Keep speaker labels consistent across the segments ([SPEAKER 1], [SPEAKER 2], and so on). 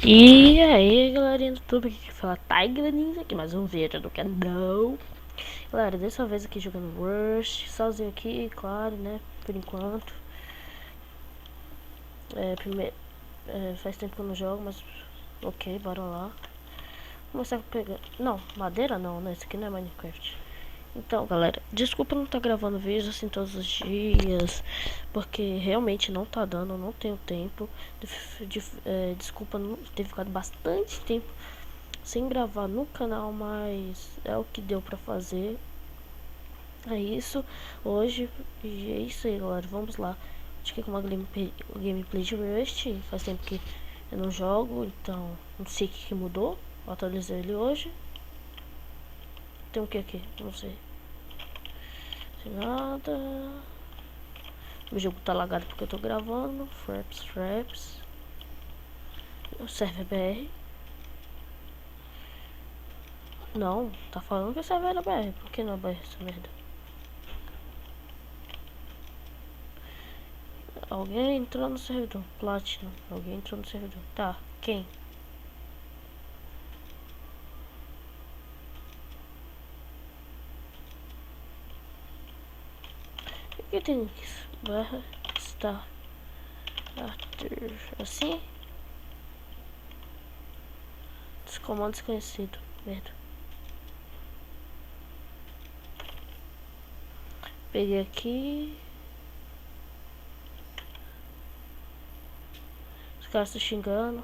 [SPEAKER 1] E aí, galerinha do YouTube, aqui que fala Tiger Ninja, aqui mais um vídeo do canal. Galera, dessa vez aqui jogando Rush, sozinho aqui, claro, né, por enquanto. Faz tempo que eu não jogo, mas ok, bora lá. Vou começar pegando, não, madeira não, né, esse aqui não é Minecraft. Então, galera, desculpa não estar gravando vídeos assim todos os dias, porque realmente não tá dando, eu não tenho tempo. Desculpa não ter ficado bastante tempo sem gravar no canal, mas é o que deu pra fazer. É isso, hoje, e é isso aí, galera, vamos lá. Acho que é com uma gameplay de Rust, faz tempo que eu não jogo, então não sei o que mudou. Eu atualizei ele hoje. Tem o que aqui? Não sei. Nada. O jogo tá lagado porque eu tô gravando. Fraps. O server BR. Não, tá falando que o server era BR. Por que não é BR essa merda? Alguém entrou no servidor. Platinum. Alguém entrou no servidor. Tá, quem? O que tem isso? Barra está. Arthur. Assim? Descomando desconhecido. Merda. Peguei aqui. Os caras estão xingando.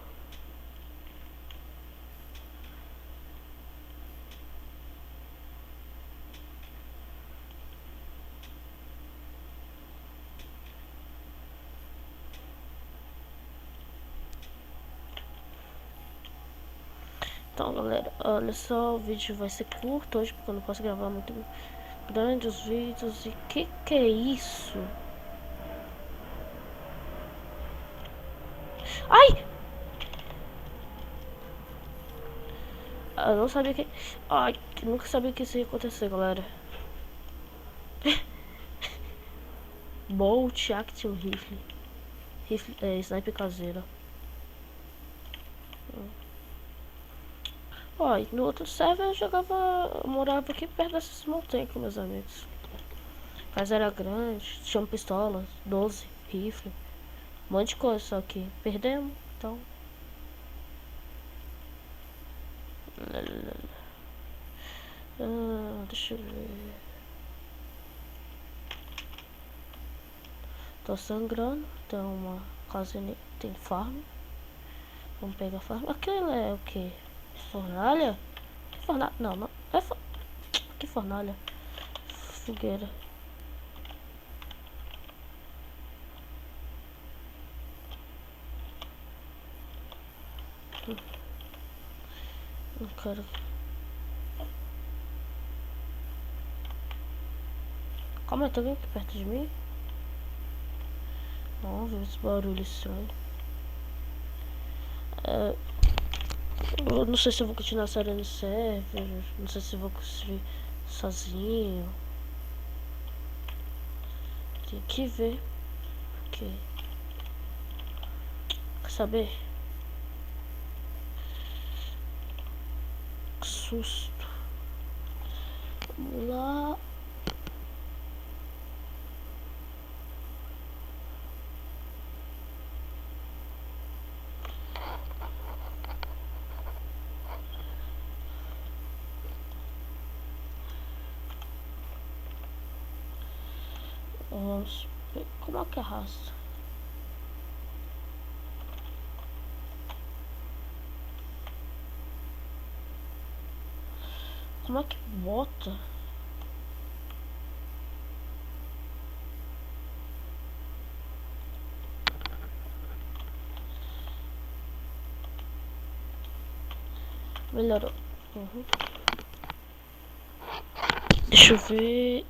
[SPEAKER 1] Então, galera, olha só, o vídeo vai ser curto hoje porque eu não posso gravar muito grande os vídeos. E que é isso? Ai! Eu não sabia que... Ai, nunca sabia que isso ia acontecer, galera. Bolt Action Rifle. Sniper caseira. Ó, no outro server eu jogava... Eu morava aqui perto dessas montanhas com meus amigos. A casa era grande, tinha pistola, 12, rifle. Um monte de coisa, só que perdemos, então... Deixa eu ver... Tô sangrando, tem uma casa, tem farm. Vamos pegar farm. Aquilo é o que? Fornalha? Fornalha? Não, não. Que fornalha? Fogueira. Não quero. Calma aí, tá alguém aqui perto de mim? Vamos ver esse barulho estranho. Eu não sei se eu vou continuar série no server. Não sei se eu vou construir sozinho. Tem que ver. Porque... Quer saber? Que susto. Vamos lá. Vamos ver. Como é que arrasta? Como é que bota? Melhorou. Uhum. Deixa eu ver.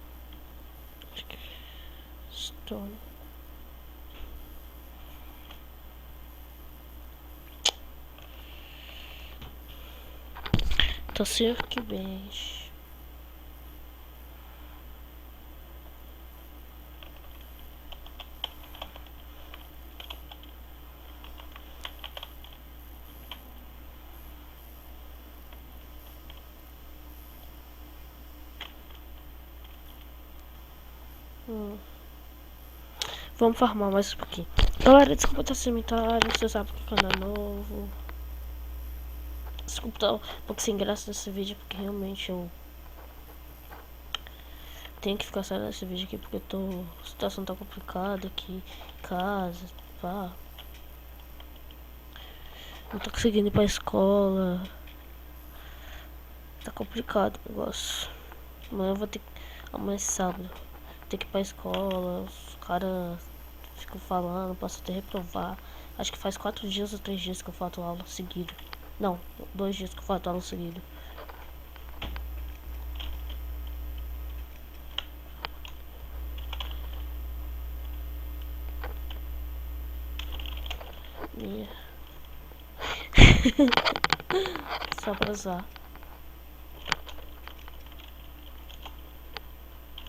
[SPEAKER 1] Stone. Tá certo que bem. Vamos farmar mais um pouquinho. Galera, desculpa estar cemitário, você sabe que o canal é novo. Desculpa estar um pouco sem graça nesse vídeo, porque realmente eu tenho que ficar sério nesse vídeo aqui, porque a situação tá complicada aqui em casa, pá. Não tô conseguindo ir pra escola. Tá complicado o negócio. Amanhã eu vou ter que... Amanhã é sábado. Vou ter que ir pra escola. Os caras ficam falando, posso até reprovar. Acho que faz 4 dias ou 3 dias que eu falto aula seguido. Não, 2 dias que eu falto aula seguido. Só pra usar.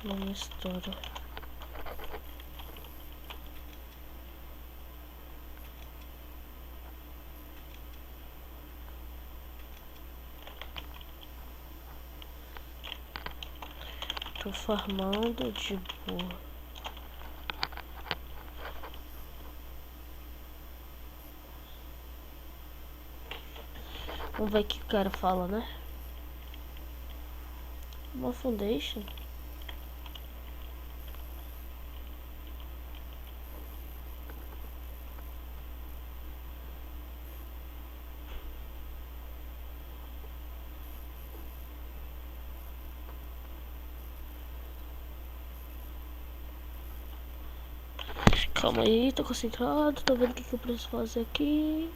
[SPEAKER 1] Não mistura. Tô farmando de boa. Vamos ver o que o cara fala, né? Uma foundation. Calma aí, tô concentrado, tô vendo o que eu preciso fazer aqui.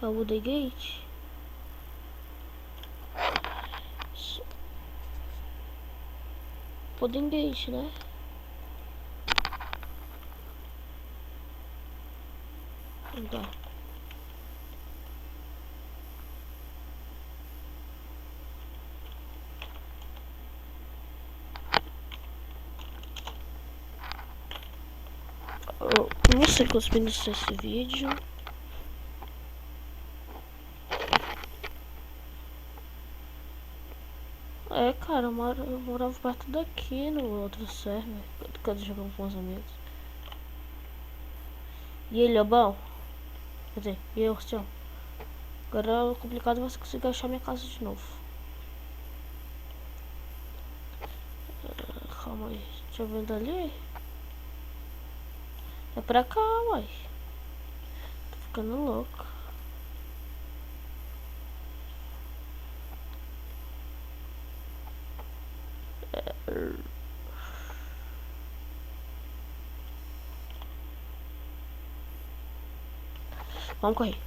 [SPEAKER 1] É o Wooden Gate. Wooden Gate, né? Não dá. Eu não sei quantos minutos é esse vídeo. É, cara, eu morava perto daqui no outro server, quando eu jogava com os amigos. E ele é bom? Quer dizer, e eu, Cristiano? Agora o complicado é você conseguir achar minha casa de novo. Calma aí, deixa eu ver dali. É pra cá, uai. Tô ficando louco. Vamos correr.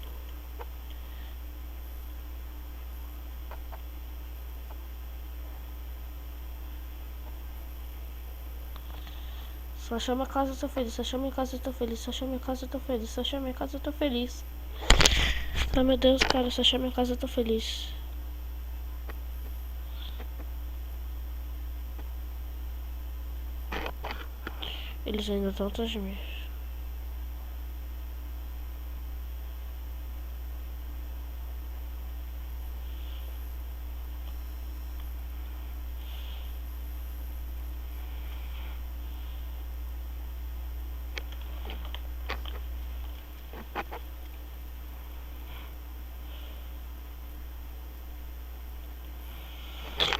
[SPEAKER 1] Só chama a casa, eu tô feliz. Só chama a casa, eu tô feliz. Só chama a casa, eu tô feliz. Só chama a casa, eu tô feliz. Ai, meu Deus, cara, só chama a casa, eu tô feliz. Eles ainda estão atrás de mim.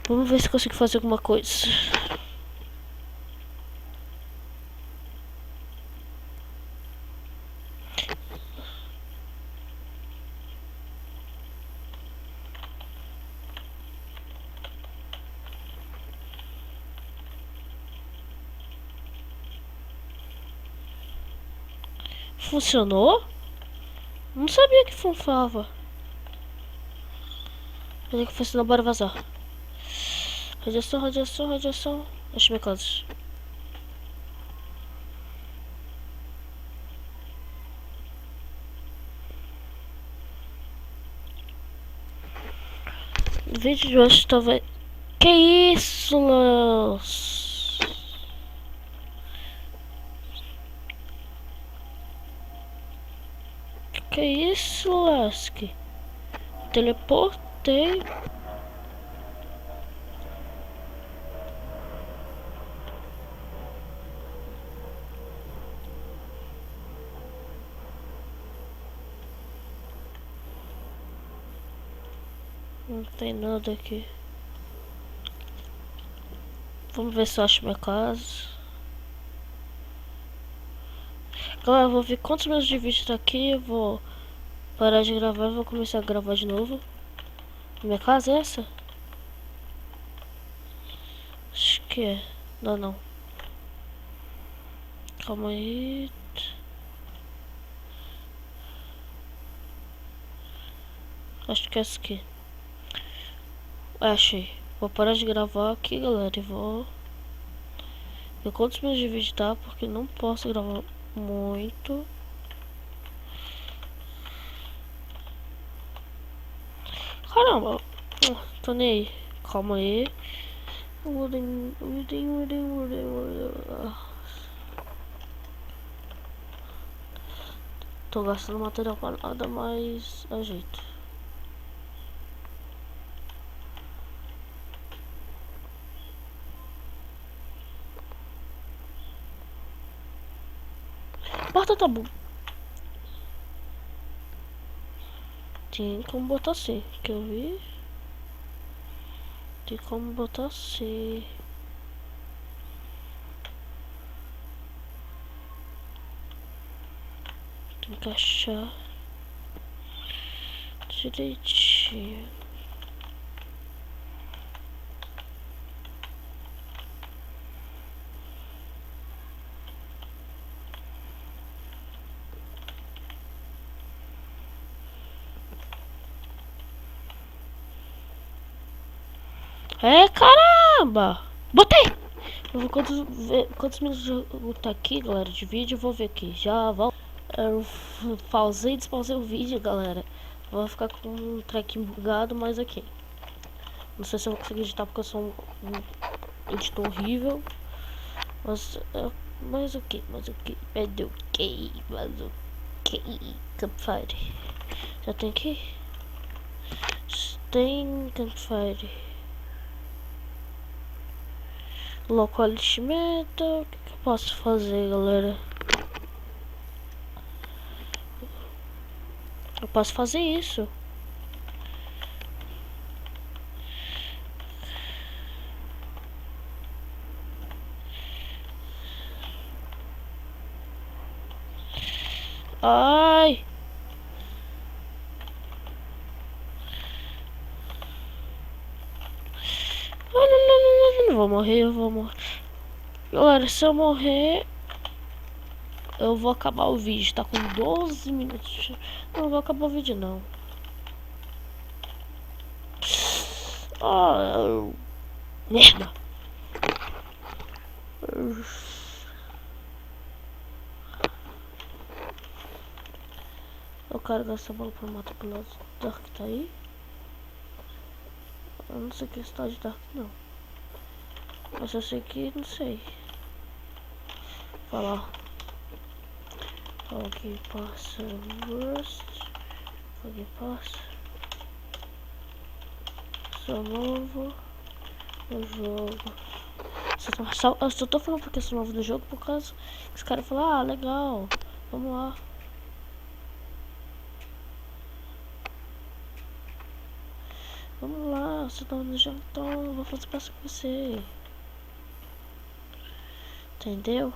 [SPEAKER 1] Vamos ver se consigo fazer alguma coisa. Funcionou? Não sabia que funcionava. Mas é que funcionou, bora vazar. Radiação, radiação, radiação. Deixa eu ver casos. O vídeo de hoje talvez... Que isso, Leos? Que isso, Lasky? Teleportei. Não tem nada aqui. Vamos ver se eu acho minha casa. Galera, eu vou ver quantos minutos de vídeo tá aqui. Eu vou parar de gravar e vou começar a gravar de novo. Minha casa é essa? Acho que é. Não, não. Calma aí. Acho que é essa aqui. Achei. Vou parar de gravar aqui, galera, e vou ver quantos minutos de vídeo tá, porque não posso gravar muito. Caramba, tô nem aí. Calma aí. Tô gastando material pra nada, mas ajeito. Porta tá bom. Tem como botar assim, que eu vi. Tem como botar assim. Tem que encaixar direitinho. É, caramba! Botei! Eu vou quantos minutos eu tá aqui, galera, de vídeo. Eu vou ver aqui. Já vou. Eu pausei e despausei o vídeo, galera. Vou ficar com um trequinho bugado, mas aqui. Não sei se eu vou conseguir editar porque eu sou um editor horrível. Mas o que? Mas o que? Campfire. Já tem aqui? Tem Campfire. Local alistamento. O que eu posso fazer, galera? Eu posso fazer isso. Ai! Não vou morrer, eu vou morrer. Galera, se eu morrer, eu vou acabar o vídeo. Tá com 12 minutos. Não vou acabar o vídeo, não. Ah, merda. Eu quero gastar bola pra matar pelo Dark, tá aí? Eu não sei que está de Dark, não. Mas eu sei que não sei. Falar. Aqui passa Rust. Aqui passa. Sou novo no jogo. Eu só tô falando porque sou novo no jogo por causa que os caras falam, ah, legal, vamos lá. Vamos lá, você tá no jogo, então eu vou fazer peça com você. Entendeu?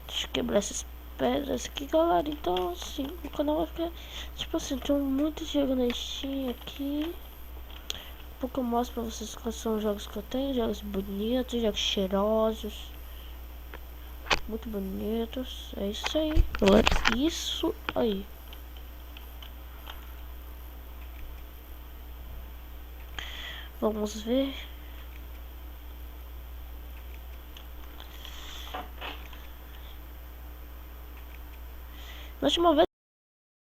[SPEAKER 1] Deixa eu quebrar essas pedras aqui, galera. Então, assim, o canal vai ficar... Tipo assim, tem muitos jogos na Steam aqui. Porque eu mostro pra vocês quais são os jogos que eu tenho. Jogos bonitos, jogos cheirosos. Muito bonitos. É isso aí, galera. Isso aí. Vamos ver. Na última vez